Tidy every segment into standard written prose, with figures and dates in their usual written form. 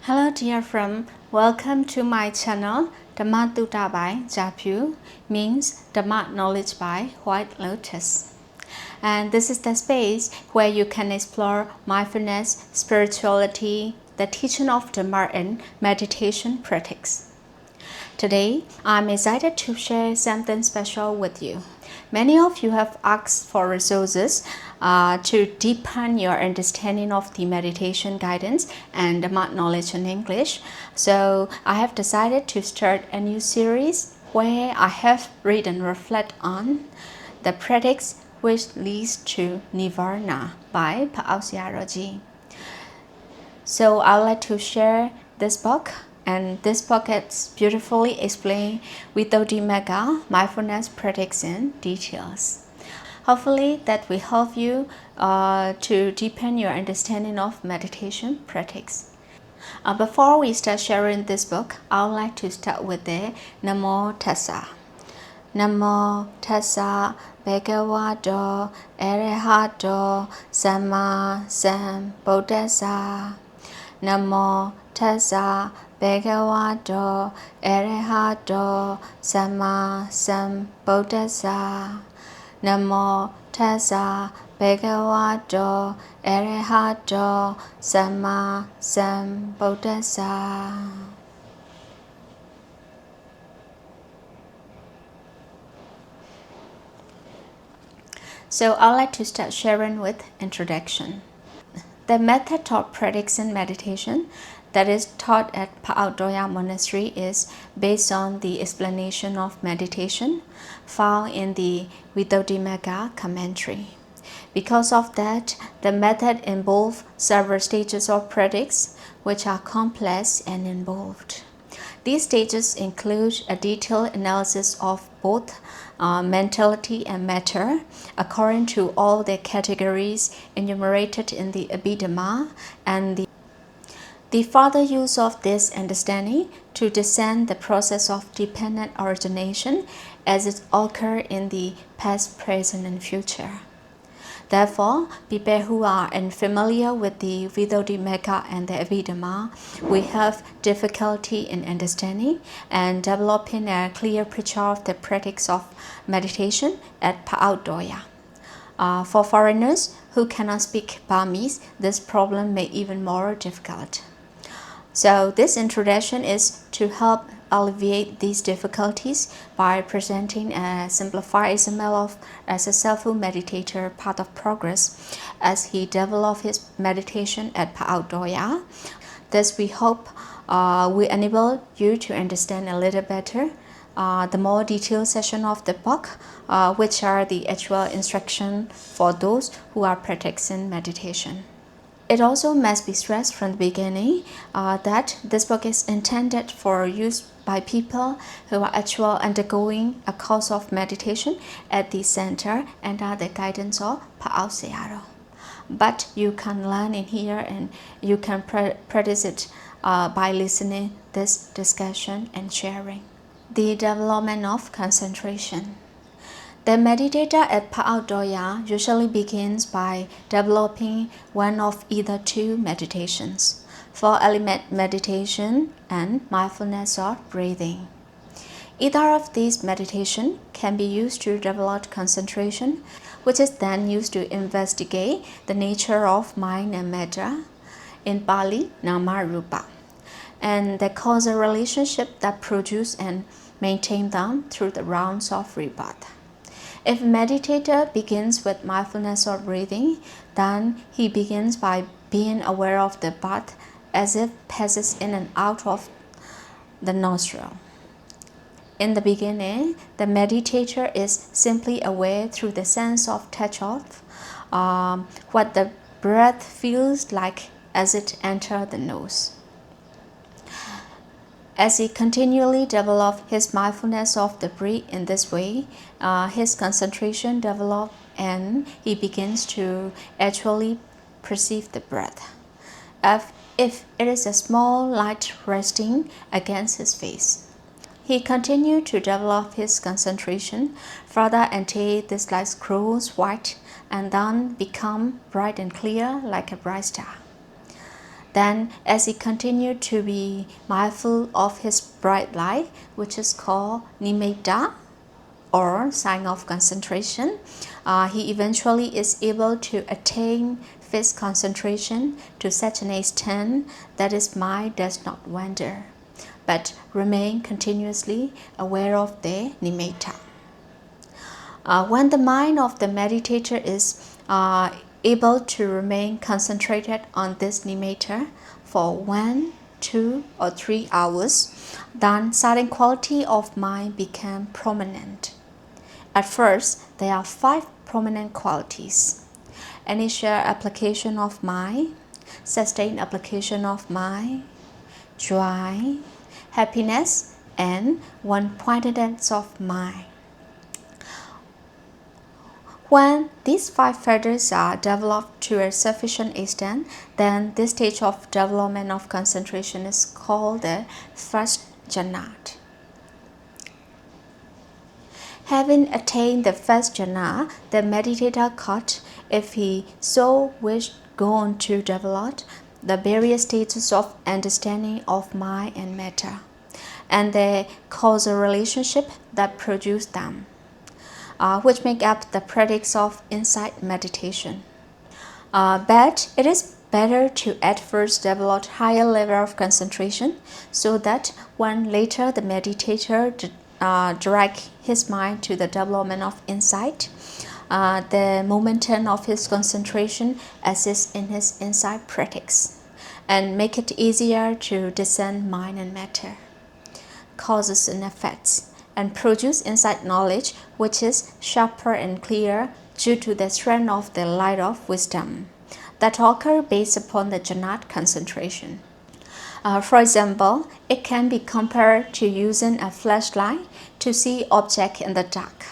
Hello dear friend, welcome to my channel. Dhammatalks by Japyu means Dhamma knowledge by White Lotus. And this is the space where you can explore mindfulness, spirituality, the teaching of Dhamma and meditation practice. Today, I'm excited to share something special with you. Many of you have asked for resources to deepen your understanding of the meditation guidance and Dhamma knowledge in English. So I have decided to start a new series where I have read and reflect on the practice which leads to Nibbana by Pa Auk Sayardaw. So I would like to share this book, and this book is beautifully explained Visuddhimagga mindfulness practice in details. Hopefully that will help you to deepen your understanding of meditation practice. Before we start sharing this book, I would like to start with the Namo Tassa. Namo Tassa Bhagavato Arahato Samma Sambuddhassa. Namo Tassa Bhagavato Arahato Samma Sambuddhassa. Namo Tassa Bhagavato Arahato Samma Sambuddhassa. So I'd like to start sharing with introduction. The method of practicing meditation that is taught at Pa Auk Monastery is based on the explanation of meditation found in the Visuddhimagga commentary. Because of that, the method involves several stages of practice which are complex and involved. These stages include a detailed analysis of both mentality and matter according to all the categories enumerated in the Abhidhamma, and the further use of this understanding to discern the process of dependent origination as it occurs in the past, present, and future. Therefore, people who are unfamiliar with the Visuddhimagga and the Abhidhamma will have difficulty in understanding and developing a clear picture of the practice of meditation at Pa Auk. For foreigners who cannot speak Burmese, this problem may be even more difficult. So this introduction is to help alleviate these difficulties by presenting a simplified example of as a skillful meditator path of progress as he developed his meditation at Pa Auk. Thus we hope will enable you to understand a little better the more detailed section of the book, which are the actual instruction for those who are practicing meditation. It also must be stressed from the beginning that this book is intended for use by people who are actually undergoing a course of meditation at the center under the guidance of Pa Auk Sayardaw. But you can learn in here and you can practice it by listening this discussion and sharing. The development of concentration. The meditator at Pa Auk usually begins by developing one of either two meditations, four-element meditation and mindfulness or breathing. Either of these meditations can be used to develop concentration, which is then used to investigate the nature of mind and matter, in Pali, Nama Rupa, and the causal relationship that produce and maintain them through the rounds of rebirth. If a meditator begins with mindfulness or breathing, then he begins by being aware of the breath as it passes in and out of the nostril. In the beginning, the meditator is simply aware through the sense of touch of what the breath feels like as it enters the nose. As he continually develops his mindfulness of the breath in this way, his concentration develops and he begins to actually perceive the breath. If it is a small light resting against his face, he continued to develop his concentration further until this light grows white and then become bright and clear like a bright star. Then, as he continued to be mindful of his bright light, which is called Nimitta, or sign of concentration, he eventually is able to attain fixed concentration to such an extent that his mind does not wander, but remain continuously aware of the nimitta. When the mind of the meditator is able to remain concentrated on this nimitta for 1, 2, or 3 hours, then certain quality of mind become prominent. At first, there are 5 prominent qualities: initial application of mind, sustained application of mind, joy, happiness, and one-pointedness of mind. When these 5 factors are developed to a sufficient extent, then this stage of development of concentration is called the first jhana. Having attained the first jhana, the meditator could, if he so wished, go on to develop the various stages of understanding of mind and matter, and the causal relationship that produce them, which make up the practice of insight meditation. But it is better to at first develop higher level of concentration, so that when later the meditator direct his mind to the development of insight, the momentum of his concentration assists in his insight practice and make it easier to discern mind and matter, causes and effects, and produce insight knowledge which is sharper and clearer due to the strength of the light of wisdom that occur based upon the jhana concentration. For example, it can be compared to using a flashlight to see objects in the dark.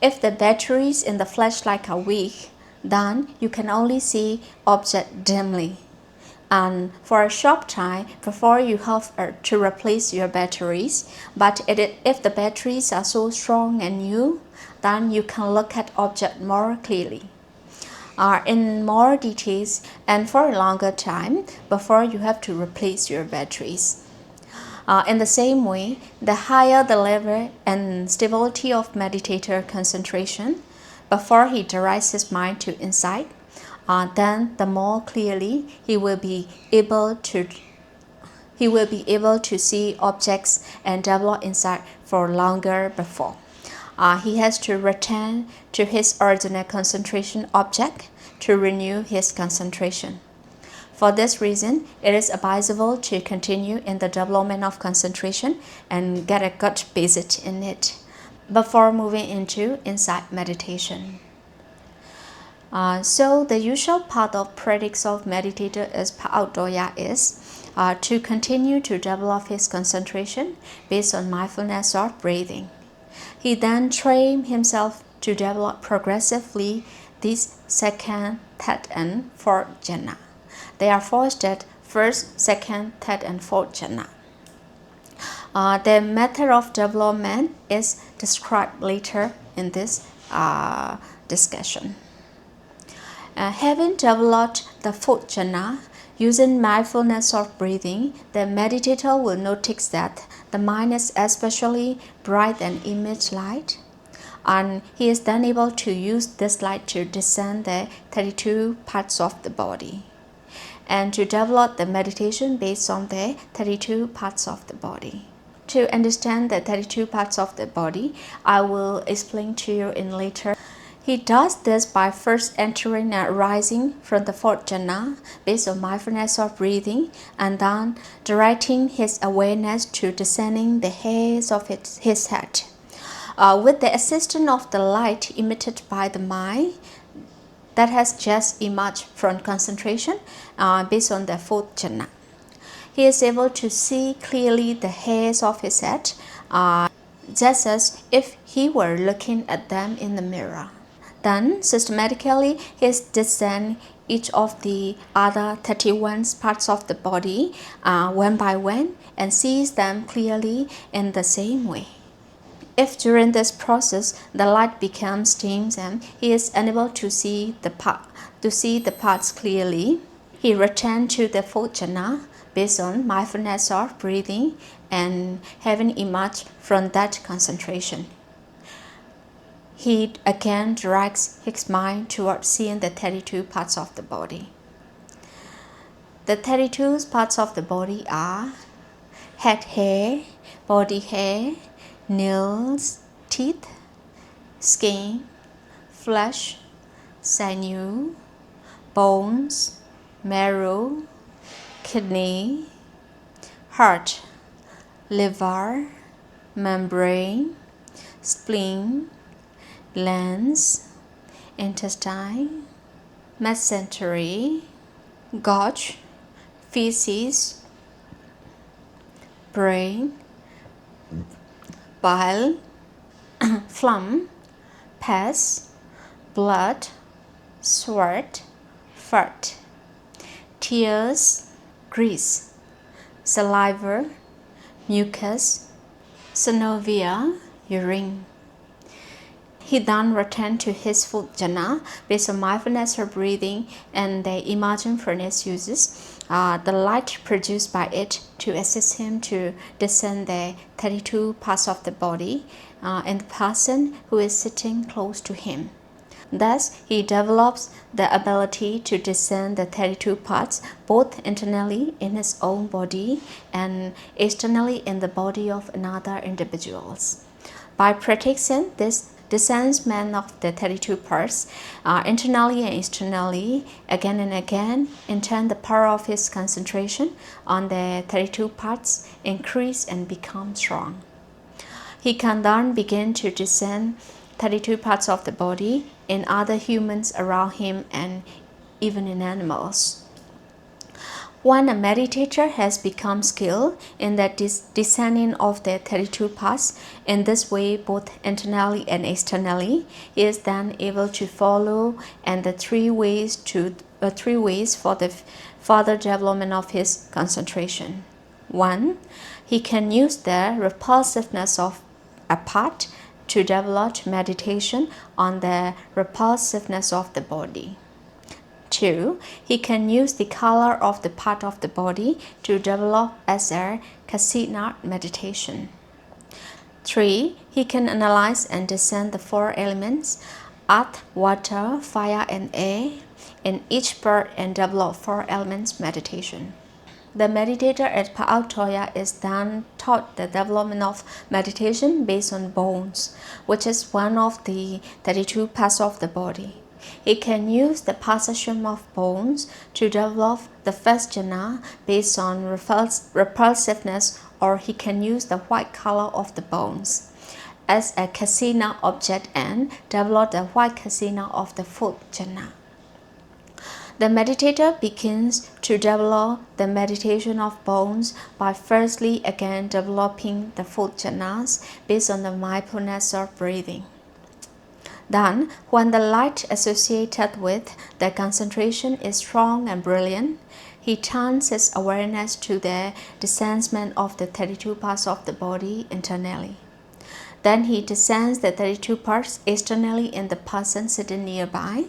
If the batteries in the flashlight are weak, then you can only see objects dimly. And for a short time before you have to replace your batteries, but if the batteries are so strong and new, then you can look at objects more clearly, in more details, and for a longer time before you have to replace your batteries. In the same way, the higher the level and stability of meditator concentration before he directs his mind to insight, then the more clearly he will be able to see objects and develop insight for longer before. He has to return to his original concentration object to renew his concentration. For this reason, it is advisable to continue in the development of concentration and get a good basis in it before moving into insight meditation. So the usual path of practice of meditator is Pa Auk is to continue to develop his concentration based on mindfulness or breathing. He then trained himself to develop progressively these second, third, and fourth jhana. They are fostered first, second, third, and fourth jhana. The method of development is described later in this discussion. Having developed the fourth jhana, using mindfulness of breathing, the meditator will notice that the mind is especially bright and image light, and he is then able to use this light to discern the 32 parts of the body and to develop the meditation based on the 32 parts of the body. To understand the 32 parts of the body, I will explain to you in later. He does this by first entering and arising from the fourth jhana based on mindfulness of breathing, and then directing his awareness to discerning the hairs of his head. With the assistance of the light emitted by the mind that has just emerged from concentration based on the fourth jhana, he is able to see clearly the hairs of his head, just as if he were looking at them in the mirror. Then, systematically, he discerns each of the other 31 parts of the body one by one and sees them clearly in the same way. If during this process the light becomes dim and he is unable to see the parts clearly, He returned to the fourth jhana based on mindfulness of breathing and having emerged from that concentration. He again directs his mind towards seeing the 32 parts of the body. The 32 parts of the body are head hair, body hair, nails, teeth, skin, flesh, sinew, bones, marrow, kidney, heart, liver, membrane, spleen, glands, intestine, mesentery, gauge, feces, brain, bile, phlegm, pus, blood, sweat, fat, tears, grease, saliva, mucus, synovia, urine. He then returned to his fourth jhana based on mindfulness of breathing and the emergent furnace uses the light produced by it to assist him to discern the 32 parts of the body in the person who is sitting close to him. Thus, he develops the ability to discern the 32 parts both internally in his own body and externally in the body of another individuals. By practicing this discernment of the 32 parts internally and externally again and again, in turn the power of his concentration on the 32 parts increase and become strong. He can then begin to discern 32 parts of the body in other humans around him and even in animals. When a meditator has become skilled in the discerning of the 32 parts, in this way both internally and externally, he is then able to follow and the three ways for the further development of his concentration. 1. He can use the repulsiveness of a part to develop meditation on the repulsiveness of the body. 2. He can use the color of the part of the body to develop as a kasina meditation. 3. He can analyze and discern the 4 elements, earth, water, fire, and air, in each part and develop 4 elements meditation. The meditator at Pa Auk is then taught the development of meditation based on bones, which is one of the 32 parts of the body. He can use the perception of bones to develop the first jhana based on repulsiveness, or he can use the white color of the bones as a kasina object and develop the white kasina of the fourth jhana. The meditator begins to develop the meditation of bones by firstly again developing the 4 jhanas based on the mindfulness of breathing. Then, when the light associated with the concentration is strong and brilliant, he turns his awareness to the discernment of the 32 parts of the body internally. Then he discerns the 32 parts externally in the person sitting nearby.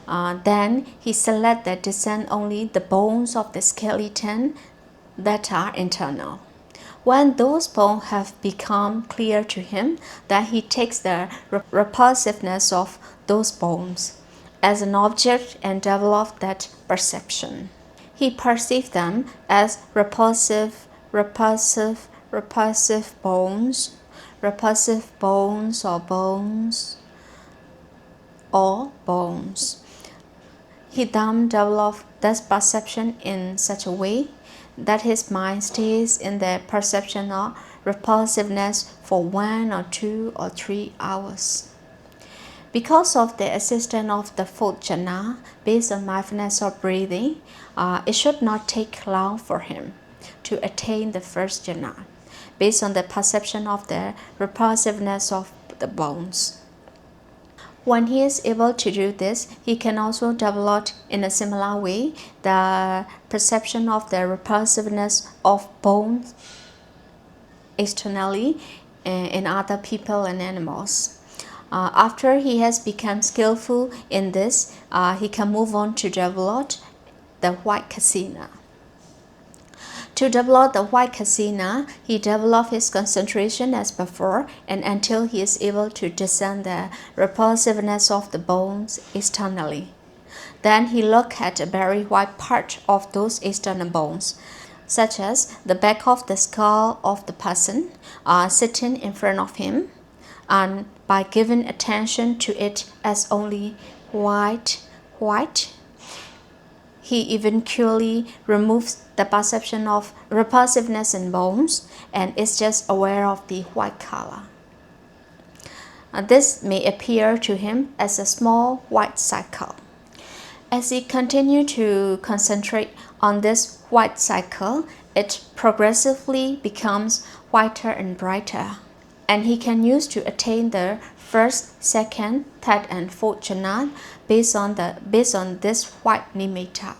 Then he selects that discern only the bones of the skeleton that are internal. When those bones have become clear to him, then he takes the repulsiveness of those bones as an object and develops that perception. He perceives them as repulsive bones or bones. He then develops this perception in such a way that his mind stays in the perception of repulsiveness for 1 or 2 or 3 hours. Because of the assistance of the 4th jhana based on mindfulness of breathing, it should not take long for him to attain the 1st jhana based on the perception of the repulsiveness of the bones. When he is able to do this, he can also develop in a similar way the perception of the repulsiveness of bones externally in other people and animals. After he has become skillful in this, he can move on to develop the white kasina. To develop the white kasina, he develops his concentration as before and until he is able to discern the repulsiveness of the bones externally. Then he looks at a very white part of those external bones, such as the back of the skull of the person sitting in front of him, and by giving attention to it as only white, he eventually removes the perception of repulsiveness in bones and is just aware of the white color. This may appear to him as a small white cycle. As he continues to concentrate on this white cycle, it progressively becomes whiter and brighter, and he can use to attain the first, second, third, and fourth jhana based on this white nimitta.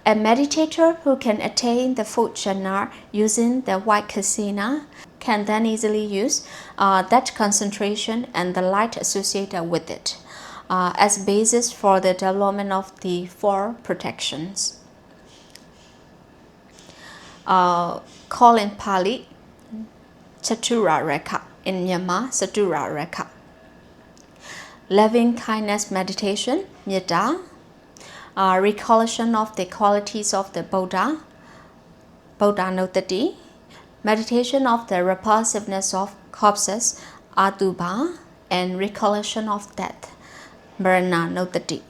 A meditator who can attain the fourth jhana using the white kasina can then easily use that concentration and the light associated with it as basis for the development of the four protections. Called in Pali, Chatura Rekha, in Myanmar, Satura Rekha. Loving kindness meditation, Metta. Recollection of the qualities of the Buddha, Buddhanotati. Meditation of the repulsiveness of corpses, Atuba, and recollection of death, Marananotati.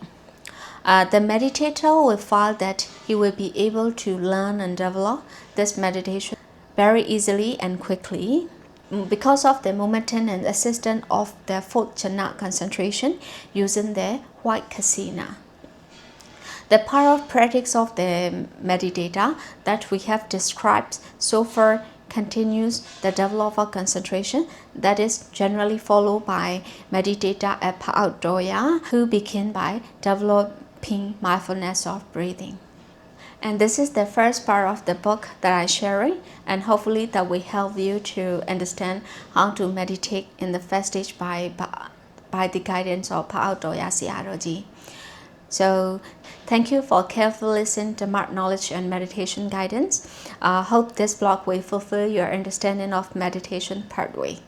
The meditator will find that he will be able to learn and develop this meditation very easily and quickly because of the momentum and assistance of the fourth jhana concentration using the white kasina. The part of practice of the meditator that we have described so far continues the development of concentration that is generally followed by meditator at Pa Auk who begin by developing mindfulness of breathing. And this is the first part of the book that I'm sharing, and hopefully that will help you to understand how to meditate in the first stage by the guidance of Pa Auk Sayardaw. So thank you for carefully listening to Dhamma knowledge and meditation guidance. Hope this blog will fulfill your understanding of meditation part-1.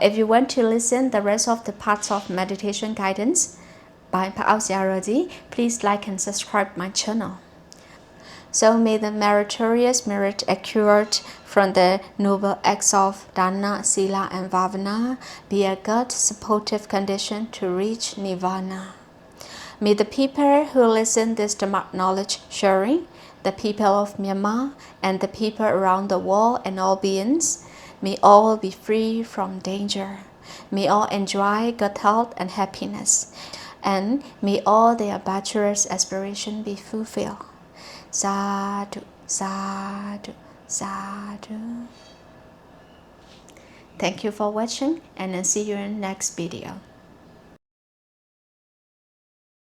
If you want to listen the rest of the parts of meditation guidance by Pa Auk Sayardaw, please like and subscribe my channel. So may the meritorious merit accrued from the noble acts of Dana, Sila, and Bhavana be a good supportive condition to reach Nibbana. May the people who listen this Dhamma knowledge sharing, the people of Myanmar and the people around the world and all beings, may all be free from danger. May all enjoy good health and happiness. And may all their bachelor's aspirations be fulfilled. Sadhu, sadhu, sadhu. Thank you for watching, and I'll see you in the next video.